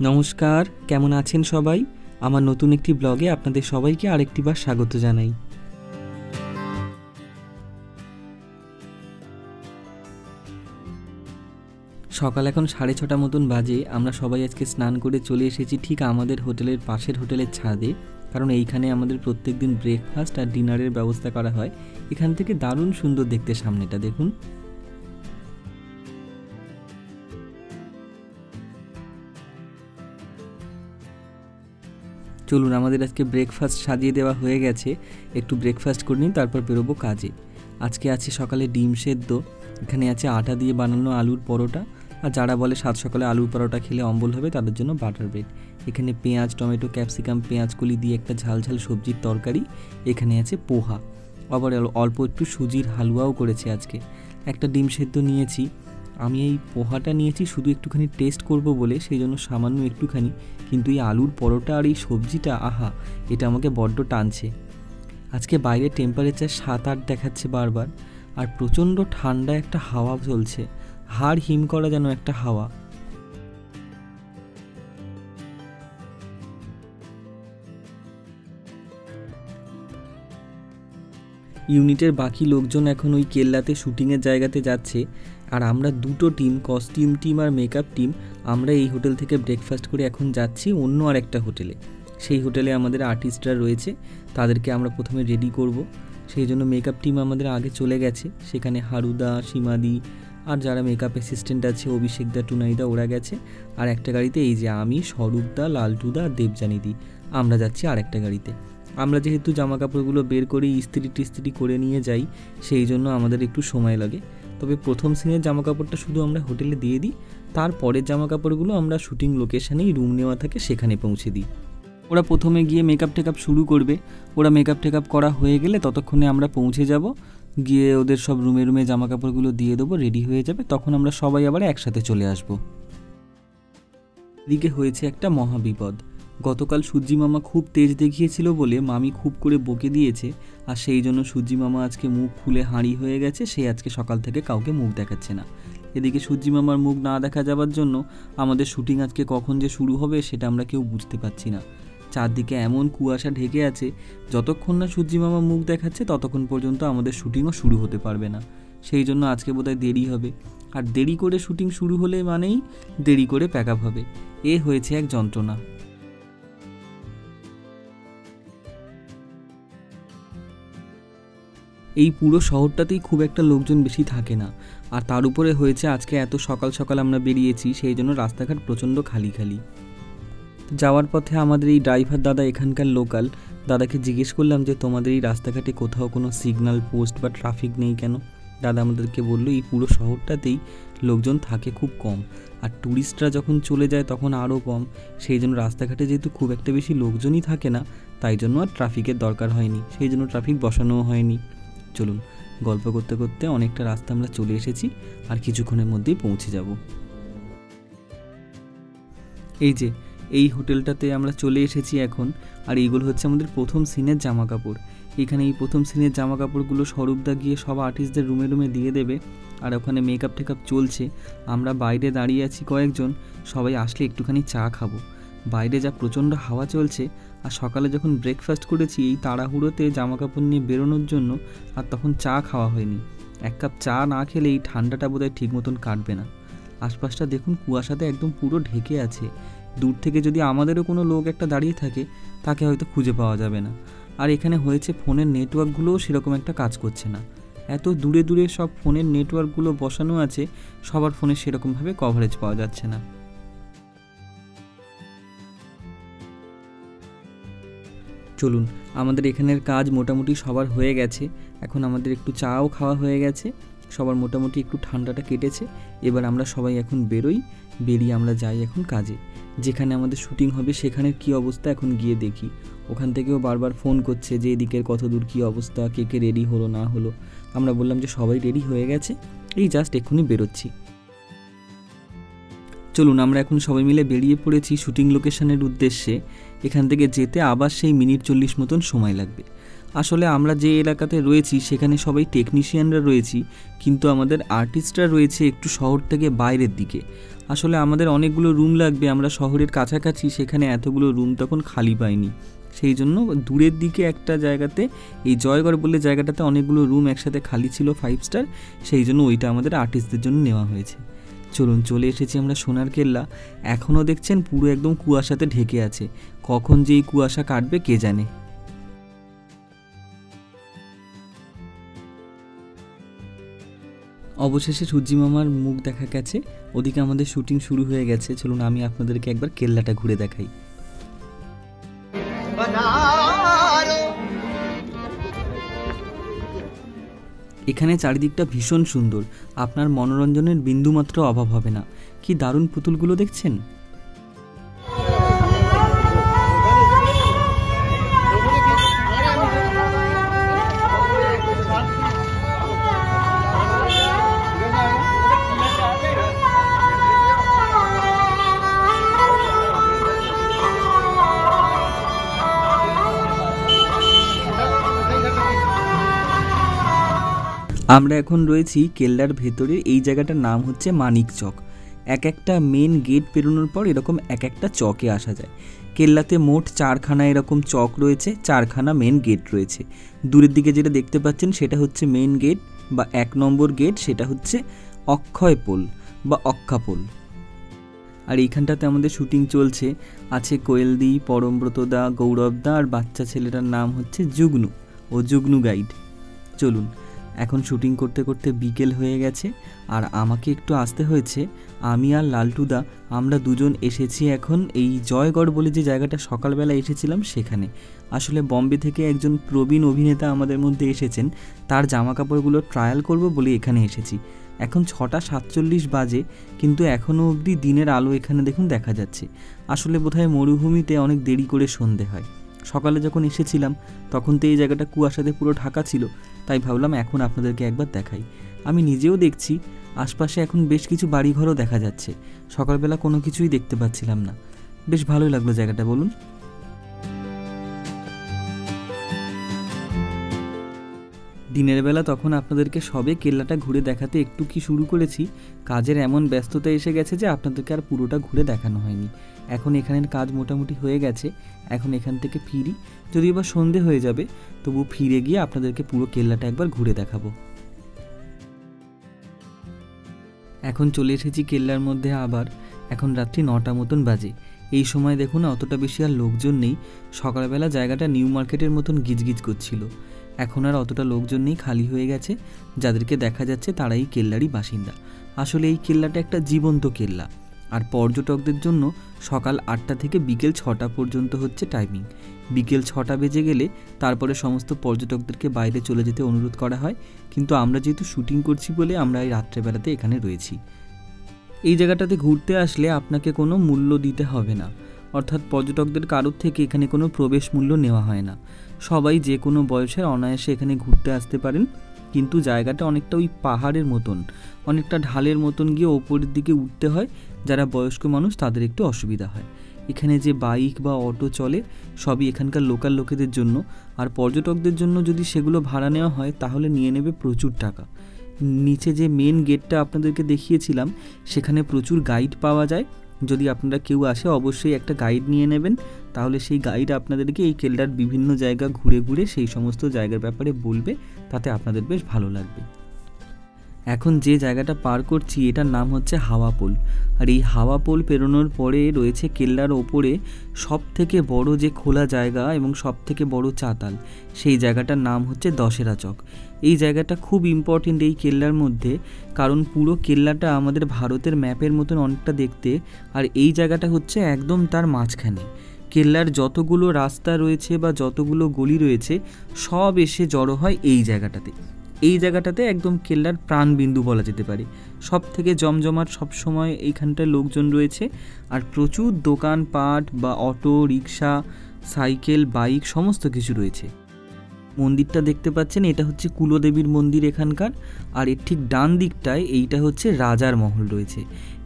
নমস্কার, কেমন আছেন সবাই? আমার নতুন একটি ব্লগে আপনাদের সবাইকে আরেকটিবার স্বাগত জানাই। সকাল এখন 6:30 মতন বাজে। আমরা সবাই আজকে স্নান করে চলে এসেছি ঠিক আমাদের হোটেলের পাশের হোটেলের ছাদে, কারণ এইখানে আমাদের প্রত্যেক দিন ব্রেকফাস্ট আর ডিনারের ব্যবস্থা করা হয়। এখান থেকে দারুণ সুন্দর দেখতে, সামনেটা দেখুন। চলুন, আমাদের আজকে ব্রেকফাস্ট সাজিয়ে দেওয়া হয়ে গেছে। একটু ব্রেকফাস্ট করে নিই, তারপর বেরোবো কাজে। আজকে আছে সকালে ডিম সেদ্ধ, এখানে আছে আটা দিয়ে বানানো আলুর পরোটা, আর যারা বলে সাত সকালে আলুর পরোটা খেলে অম্বল হবে তাদের জন্য বাটার ব্রেড। এখানে পেঁয়াজ, টমেটো, ক্যাপসিকাম, পেঁয়াজকলি দিয়ে একটা ঝাল ঝাল সবজির তরকারি। এখানে আছে পোহা, আবার অল্প একটু সুজির হালুয়াও করেছে আজকে। একটা ডিম সেদ্ধ নিয়েছি। আমি এই পোহাটা নিয়েছি শুধু একটুখানি টেস্ট করব বলে, সেই জন্য সামান্য একটুখানি। কিন্তু এই আলুর পরোটা আর এই সবজিটা, আহা, এটা আমাকে বড্ড টানছে। আজকে বাইরে টেম্পারেচার 7-8 দেখাচ্ছে বারবার, আর প্রচণ্ড ঠান্ডা একটা হাওয়া চলছে, হাড় হিম করা যেন একটা হাওয়া। ইউনিটের বাকি লোকজন এখন ওই কেল্লাতে শুটিংয়ের জায়গাতে যাচ্ছে, আর আমরা দুটো টিম, কস্টিউম টিম আর মেকআপ টিম, আমরা এই হোটেল থেকে ব্রেকফাস্ট করে এখন যাচ্ছি অন্য আর একটা হোটেলে। সেই হোটেলে আমাদের আর্টিস্টরা রয়েছে, তাদেরকে আমরা প্রথমে রেডি করব। সেই জন্য মেকআপ টিম আমাদের আগে চলে গেছে, সেখানে হারুদা, সীমাদি আর যারা মেকআপ অ্যাসিস্ট্যান্ট আছে, অভিষেকদা, টুনাইদা, ওরা গেছে। আর একটা গাড়িতে এই যে আমি, স্বরূপদা, লালটুদা, দেবজানিদি, আমরা যাচ্ছি আর একটা গাড়িতে। আমরা যেহেতু জামা কাপড়গুলো বের করে ইস্ত্রি করে নিয়ে যাই, সেই জন্য আমাদের একটু সময় লাগে। তবে প্রথম সিনের জামা কাপড়টা শুধু আমরা হোটেলে দিয়ে দিই, তারপরের জামা কাপড়গুলো আমরা শুটিং লোকেশানেই রুম নেওয়া থাকে সেখানে পৌঁছে দিই। ওরা প্রথমে গিয়ে মেকআপ টেকআপ শুরু করবে। ওরা মেকআপ টেকআপ করা হয়ে গেলে ততক্ষণে আমরা পৌঁছে যাব, গিয়ে ওদের সব রুমে জামা কাপড়গুলো দিয়ে দেবো, রেডি হয়ে যাবে। তখন আমরা সবাই আবার একসাথে চলে আসব। এদিকে হয়েছে একটা মহাবিপদ। গতকাল সূর্যি মামা খুব তেজ দেখিয়েছিল বলে মামি খুব করে বকে দিয়েছে, আর সেই জন্য সূর্যি মামা আজকে মুখ ফুলে হাঁড়ি হয়ে গেছে। সে আজকে সকাল থেকে কাউকে মুখ দেখাচ্ছে না। এদিকে সূর্যি মামার মুখ না দেখা যাওয়ার জন্য আমাদের শুটিং আজকে কখন যে শুরু হবে সেটা আমরা কেউ বুঝতে পারছি না। চারদিকে এমন কুয়াশা ঢেকে আছে, যতক্ষণ না সূর্যি মামা মুখ দেখাচ্ছে ততক্ষণ পর্যন্ত আমাদের শুটিংও শুরু হতে পারবে না। সেই জন্য আজকে বোধহয় দেরি হবে, আর দেরি করে শুটিং শুরু হলে মানেই দেরি করে প্যাক আপ হবে। এ হয়েছে এক যন্ত্রণা। এই পুরো শহরটাতেই খুব একটা লোকজন বেশি থাকে না, আর তার উপরে হয়েছে আজকে এত সকাল সকাল আমরা বেরিয়েছি, সেই জন্য রাস্তাঘাট প্রচণ্ড খালি খালি। যাওয়ার পথে আমাদের এই ড্রাইভার দাদা, এখানকার লোকাল, দাদাকে জিজ্ঞেস করলাম যে তোমাদের এই রাস্তাঘাটে কোথাও কোনো সিগন্যাল পোস্ট বা ট্রাফিক নেই কেন? দাদা আমাদেরকে বললো এই পুরো শহরটাতেই লোকজন থাকে খুব কম, আর ট্যুরিস্টরা যখন চলে যায় তখন আরও কম। সেই জন্য রাস্তাঘাটে যেহেতু খুব একটা বেশি লোকজনই থাকে না, তাই জন্য আর ট্রাফিকের দরকার হয়নি, সেই জন্য ট্রাফিক বসানোও হয়নি। চলুন, গল্প করতে করতে অনেকটা রাস্তা আমরা চলে এসেছি, আর কিছুক্ষণের মধ্যেই পৌঁছে যাব। এই যে এই হোটেলটাতে আমরা চলে এসেছি এখন, আর এইগুলো হচ্ছে আমাদের প্রথম সিনের জামা কাপড়। এখানে এই প্রথম সিনের জামা কাপড়গুলো স্বরূপদা গিয়ে সব আর্টিস্টদের রুমে দিয়ে দেবে, আর ওখানে মেকআপ টেকআপ চলছে। আমরা বাইরে দাঁড়িয়ে আছি কয়েকজন, সবাই আসলে একটুখানি চা খাবো। বাইরে যা প্রচণ্ড হাওয়া চলছে, আর সকালে যখন ব্রেকফাস্ট করেছি এই তাড়াহুড়োতে জামা কাপড় নিয়ে বেরোনোর জন্য, আর তখন চা খাওয়া হয়নি। এক কাপ চা না খেলে এই ঠান্ডাটা বোধহয় ঠিক মতন কাটবে না। আশপাশটা দেখুন, কুয়াশাতে একদম পুরো ঢেকে আছে। দূর থেকে যদি আমাদেরও কোনো লোক একটা দাঁড়িয়ে থাকে, তাকে হয়তো খুঁজে পাওয়া যাবে না। আর এখানে হয়েছে ফোনের নেটওয়ার্কগুলোও সেরকম একটা কাজ করছে না। এত দূরে দূরে সব ফোনের নেটওয়ার্কগুলো বসানো আছে, সবার ফোনে সেরকমভাবে কভারেজ পাওয়া যাচ্ছে না। চলুন, আমাদের এখানের কাজ মোটামুটি সবার হয়ে গেছে। এখন আমাদের একটু চাও খাওয়া হয়ে গেছে, সবার মোটামুটি একটু ঠান্ডাটা কেটেছে। এবার আমরা সবাই এখন বেরিয়ে আমরা যাই এখন কাজে। যেখানে আমাদের শুটিং হবে সেখানের কি অবস্থা এখন গিয়ে দেখি। ওখান থেকেও বারবার ফোন করছে যে এদিকের কত দূর কী অবস্থা, কে রেডি হলো না হলো। আমরা বললাম যে সবাই রেডি হয়ে গেছে, এই জাস্ট এক্ষুনি বেরোচ্ছি। চলুন, আমরা এখন সবাই মিলে বেরিয়ে পড়েছি শুটিং লোকেশনের উদ্দেশ্যে। এখান থেকে যেতে আবার সেই মিনিট 40 মতন সময় লাগবে। আসলে আমরা যে এলাকাতে রয়েছি সেখানে সবাই টেকনিশিয়ানরা রয়েছি, কিন্তু আমাদের আর্টিস্টরা রয়েছে একটু শহর থেকে বাইরের দিকে। আসলে আমাদের অনেকগুলো রুম লাগবে, আমরা শহরের কাছাকাছি, সেখানে এতগুলো রুম তখন খালি পাইনি। সেই জন্য দূরের দিকে একটা জায়গাতে, এই জয়গড় বলে জায়গাটাতে অনেকগুলো রুম একসাথে খালি ছিল 5 স্টার, সেই জন্য ওইটা আমাদের আর্টিস্টদের জন্য নেওয়া হয়েছে। চলুন, চলে এসেছি আমরা সোনার কেল্লা। এখনও দেখছেন পুরো একদম কুয়াশাতে ঢেকে আছে, কখন যে এই কুয়াশা কাটবে কে জানে। অবশেষে সূর্যি মামার মুখ দেখা গেছে, ওদিকে আমাদের শুটিং শুরু হয়ে গেছে। চলুন আমি আপনাদেরকে একবার কেল্লাটা ঘুরে দেখাই। এখানে চারিদিকটা ভীষণ সুন্দর, আপনার মনোরঞ্জনের বিন্দুমাত্র অভাব হবে না। কি দারুণ পুতুলগুলো দেখছেন। আমরা এখন রয়েছি কেল্লার ভেতরে। এই জায়গাটার নাম হচ্ছে মানিক চক। এক একটা মেন গেট পেরোনোর পর এরকম এক একটা চকে আসা যায়। কেল্লাতে মোট 4খানা এরকম চক রয়েছে, 4খানা মেন গেট রয়েছে। দূরের দিকে যেটা দেখতে পাচ্ছেন সেটা হচ্ছে মেন গেট বা 1 নম্বর গেট, সেটা হচ্ছে অক্ষয় পোল বা অক্ষাপোল। আর এইখানটাতে আমাদের শুটিং চলছে। আছে কোয়েলদি, পরমব্রতদা, গৌরবদা, আর বাচ্চা ছেলেটার নাম হচ্ছে যুগ্নু, ও যুগ্নু গাইড। চলুন, এখন শুটিং করতে করতে বিকেল হয়ে গেছে আর আমাকে একটু আসতে হয়েছে। আমি আর লালটুদা আমরা দুজন এসেছি এখন এই জয়গড় বলে যে জায়গাটা সকালবেলা এসেছিলাম সেখানে। আসলে বম্বে থেকে একজন প্রবীণ অভিনেতা আমাদের মধ্যে এসেছেন, তার জামা কাপড়গুলো ট্রায়াল করব বলে এখানে এসেছি। এখন 6:47 বাজে, কিন্তু এখনও অবধি দিনের আলো এখানে দেখুন দেখা যাচ্ছে। আসলে বোধহয় মরুভূমিতে অনেক দেরি করে সন্ধে হয়। সকালে যখন এসেছিলাম তখন তো এই জায়গাটা কুয়াশাতে পুরো ঢাকা ছিল, তাই ভাবলাম এখন আপনাদেরকে একবার দেখাই। আমি নিজেও দেখছি আশপাশে এখন বেশ কিছু বাড়িঘরও দেখা যাচ্ছে। সকালবেলা কোনো কিছুই দেখতে পাচ্ছিলাম না। বেশ ভালোই লাগলো জায়গাটা, বলুন। দিনের বেলা তখন আপনাদেরকে সবে কেল্লাটা ঘুরে দেখাতে একটু কি শুরু করেছি, কাজের এমন ব্যস্ততা এসে গেছে যে আপনাদেরকে আর পুরোটা ঘুরে দেখানো হয়নি। এখন এখানের কাজ মোটামুটি হয়ে গেছে, এখন এখান থেকে ফিরি। যদিও বা সন্ধে হয়ে যাবে, তবু ফিরে গিয়ে আপনাদেরকে পুরো কেল্লাটা একবার ঘুরে দেখাবো। এখন চলে এসেছি কেল্লার মধ্যে আবার। এখন রাত্রি 9টা মতন বাজে। এই সময় দেখুন অতটা বেশি আর লোকজন নেই। সকালবেলা জায়গাটা নিউ মার্কেটের মতন গিজগিজ করছিল, এখন আর অতটা লোকজন নেই, খালি হয়ে গেছে। যাদেরকে দেখা যাচ্ছে তারাই কেল্লারই বাসিন্দা। আসলে এই কেল্লাটা একটা জীবন্ত কেল্লা, আর পর্যটকদের জন্য সকাল 8টা থেকে বিকেল 6টা পর্যন্ত হচ্ছে টাইমিং। বিকেল 6টা বেজে গেলে তারপরে সমস্ত পর্যটকদেরকে বাইরে চলে যেতে অনুরোধ করা হয়, কিন্তু আমরা যেহেতু শুটিং করছি বলে আমরা এই রাত্রেবেলাতে এখানে রয়েছি। এই জায়গাটাতে ঘুরতে আসলে আপনাকে কোনো মূল্য দিতে হবে না, অর্থাৎ পর্যটকদের কারোর থেকে এখানে কোনো প্রবেশ মূল্য নেওয়া হয় না। সবাই যে কোনো বয়সের অনায়াসে এখানে ঘুরতে আসতে পারেন। কিন্তু জায়গাটা অনেকটা ওই পাহাড়ের মতন, অনেকটা ঢালের মতন গিয়ে ওপরের দিকে উঠতে হয়। যারা বয়স্ক মানুষ তাদের একটু অসুবিধা হয়। এখানে যে বাইক বা অটো চলে সবই এখানকার লোকাল লোকেদের জন্য, আর পর্যটকদের জন্য যদি সেগুলো ভাড়া নেওয়া হয় তাহলে নিয়ে নেবে প্রচুর টাকা। নিচে যে মেন গেটটা আপনাদেরকে দেখিয়েছিলাম সেখানে প্রচুর গাইড পাওয়া যায়। যদি আপনারা কেউ আসে অবশ্যই একটা গাইড নিয়ে নেবেন, তাহলে সেই গাইড আপনাদেরকে এই কেল্লার বিভিন্ন জায়গা ঘুরে ঘুরে সেই সমস্ত জায়গার ব্যাপারে বলবে, তাতে আপনাদের বেশ ভালো লাগবে। এখন যে জায়গাটা পার করছি এটার নাম হচ্ছে হাওয়া পোল। আর এই হাওয়া পোল পেরোনোর পরে রয়েছে কেল্লার ওপরে সব থেকে বড় যে খোলা জায়গা এবং সব থেকে বড় চাতাল, সেই জায়গাটার নাম হচ্ছে দশেরা চক। এই জায়গাটা খুব ইম্পর্টেন্ট এই কেল্লার মধ্যে, কারণ পুরো কেল্লাটা আমাদের ভারতের ম্যাপের মতন অনেকটা দেখতে, আর এই জায়গাটা হচ্ছে একদম তার মাঝখানে। কেল্লার যতগুলো রাস্তা রয়েছে বা যতগুলো গলি রয়েছে সব এসে জড়ো হয় এই জায়গাটাতে। এই জায়গাটাতে একদম কেল্লার প্রাণবিন্দু বলা যেতে পারে। সব থেকে জমজমাট সবসময় এইখানটায় লোকজন রয়েছে, আর প্রচুর দোকানপাট বা অটো রিক্সা সাইকেল বাইক সমস্ত কিছু রয়েছে। মন্দিরটা দেখতে পাচ্ছেন, এটা হচ্ছে কুলদেবীর মন্দির এখানকার। আর এর ঠিক ডান দিকটায় এইটা হচ্ছে রাজার মহল রয়েছে।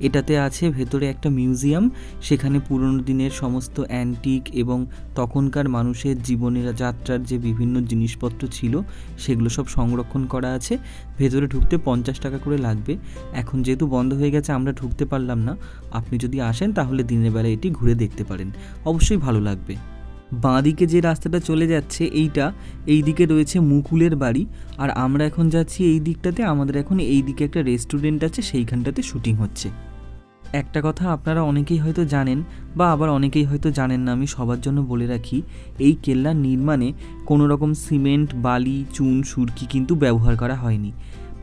এটাতে আছে ভেতরে একটা মিউজিয়াম, সেখানে পুরনো দিনের সমস্ত অ্যান্টিক এবং তখনকার মানুষের জীবনের যাত্রার যে বিভিন্ন জিনিসপত্র ছিল সেগুলো সব সংরক্ষণ করা আছে। ভেতরে ঢুকতে 50 টাকা করে লাগবে। এখন যেহেতু বন্ধ হয়ে গেছে আমরা ঢুকতে পারলাম না। আপনি যদি আসেন তাহলে দিনের বেলা এটি ঘুরে দেখতে পারেন, অবশ্যই ভালো লাগবে। বাঁ দিকে যে রাস্তাটা চলে যাচ্ছে এই দিকে রয়েছে মুকুলের বাড়ি। আর আমরা এখন যাচ্ছি এই দিকটাতে। আমাদের এখন এই দিকে একটা রেস্টুরেন্ট আছে, সেইখানটাতে শুটিং হচ্ছে। একটা কথা আপনারা অনেকেই হয়তো জানেন বা আবার অনেকেই হয়তো জানেন না, আমি সবার জন্য বলে রাখি, এই কেল্লার নির্মাণে কোনো রকম সিমেন্ট, বালি, চুন, সুরকি কিন্তু ব্যবহার করা হয়নি।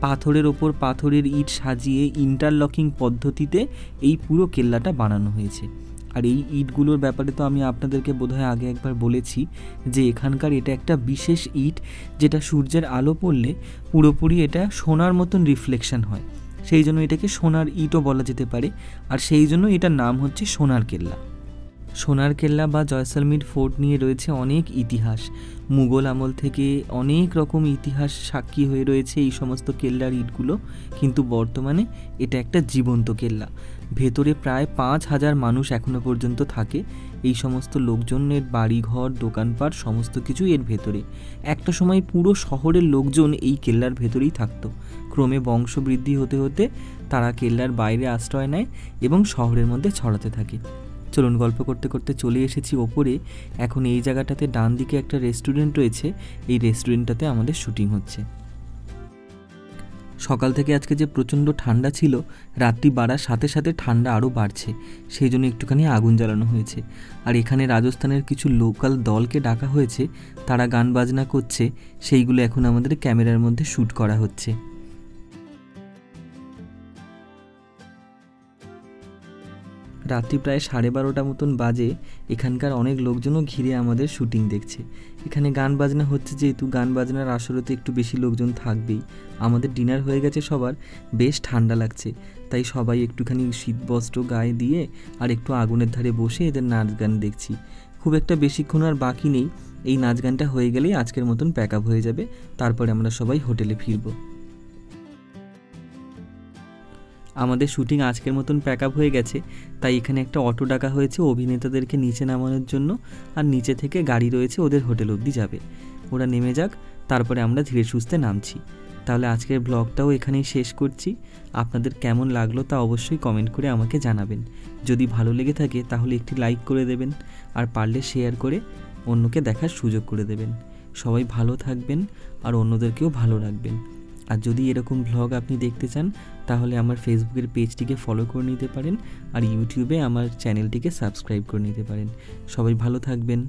পাথরের ওপর পাথরের ইট সাজিয়ে ইন্টারলকিং পদ্ধতিতে এই পুরো কেল্লাটা বানানো হয়েছে। আর এই ইটগুলোর ব্যাপারে তো আমি আপনাদেরকে বোধহয় আগে একবার বলেছি যে এখানকার এটা একটা বিশেষ ইট, যেটা সূর্যের আলো পড়লে পুরোপুরি এটা সোনার মতন রিফ্লেকশন হয়, সেই জন্য এটাকে সোনার ইটও বলা যেতে পারে। আর সেই জন্য এটার নাম হচ্ছে সোনার কেল্লা। সোনার কেল্লা বা জয়সলমীর ফোর্ট নিয়ে রয়েছে অনেক ইতিহাস। মুঘল আমল থেকে অনেক রকম ইতিহাস সাক্ষী হয়ে রয়েছে এই সমস্ত কেল্লার ইটগুলো, কিন্তু বর্তমানে এটা একটা জীবন্ত কেল্লা। ভেতরে প্রায় 5000 মানুষ এখনো পর্যন্ত থাকে। এই সমস্ত লোকজনের বাড়িঘর, দোকানপাট সমস্ত কিছু এর ভেতরে। একটা সময় পুরো শহরের লোকজন এই কেল্লার ভেতরেই থাকতো। ক্রমে বংশবৃদ্ধি হতে হতে তারা কেল্লার বাইরে আশ্রয় নেয় এবং শহরের মধ্যে ছড়াতে থাকে। চলুন, গল্প করতে করতে চলে এসেছি ওপরে। এখন এই জায়গাটাতে ডান দিকে একটা রেস্টুরেন্ট রয়েছে, এই রেস্টুরেন্টটাতে আমাদের শুটিং হচ্ছে। সকাল থেকে আজকে যে প্রচণ্ড ঠান্ডা ছিল, রাত্রি বাড়ার সাথে সাথে ঠান্ডা আরও বাড়ছে, সেই জন্য একটুখানি আগুন জ্বালানো হয়েছে। আর এখানে রাজস্থানের কিছু লোকাল দলকে ডাকা হয়েছে, তারা গান বাজনা করছে, সেইগুলো এখন আমাদের ক্যামেরার মধ্যে শ্যুট করা হচ্ছে। রাত্রি প্রায় 12:30 মতন বাজে। এখানকার অনেক লোকজনও ঘিরে আমাদের শুটিং দেখছে। এখানে গান বাজনা হচ্ছে, যেহেতু গান বাজনার আসরেতে একটু বেশি লোকজন থাকবেই। আমাদের ডিনার হয়ে গেছে সবার, বেশ ঠান্ডা লাগছে, তাই সবাই একটুখানি শীতবস্ত্র গায়ে দিয়ে আর একটু আগুনের ধারে বসে এদের নাচ গান দেখছি। খুব একটা বেশিক্ষণ আর বাকি নেই, এই নাচ গানটা হয়ে গেলেই আজকের মতন প্যাক আপ হয়ে যাবে, তারপরে আমরা সবাই হোটেলে ফিরবো। আমাদের শুটিং আজকের মতন প্যাক আপ হয়ে গেছে, তাই এখানে একটা অটো ডাকা হয়েছে অভিনেতাদেরকে নিচে নামানোর জন্য। আর নিচে থেকে গাড়ি রয়েছে ওদের হোটেল অবধি যাবে। ওরা নেমে যাক, তারপরে আমরা ধীরে সুস্থে নামছি। তাহলে আজকের ব্লগটাও এখানেই শেষ করছি। আপনাদের কেমন লাগলো তা অবশ্যই কমেন্ট করে আমাকে জানাবেন। যদি ভালো লেগে থাকে তাহলে একটি লাইক করে দেবেন, আর পারলে শেয়ার করে অন্যকে দেখার সুযোগ করে দেবেন। সবাই ভালো থাকবেন আর অন্যদেরকেও ভালো রাখবেন। আর যদি এরকম ভ্লগ আপনি দেখতে চান তাহলে আমার ফেসবুকের পেজটিকে ফলো করে নিতে পারেন, আর ইউটিউবে আমার চ্যানেলটিকে সাবস্ক্রাইব করে নিতে পারেন। সবাই ভালো থাকবেন।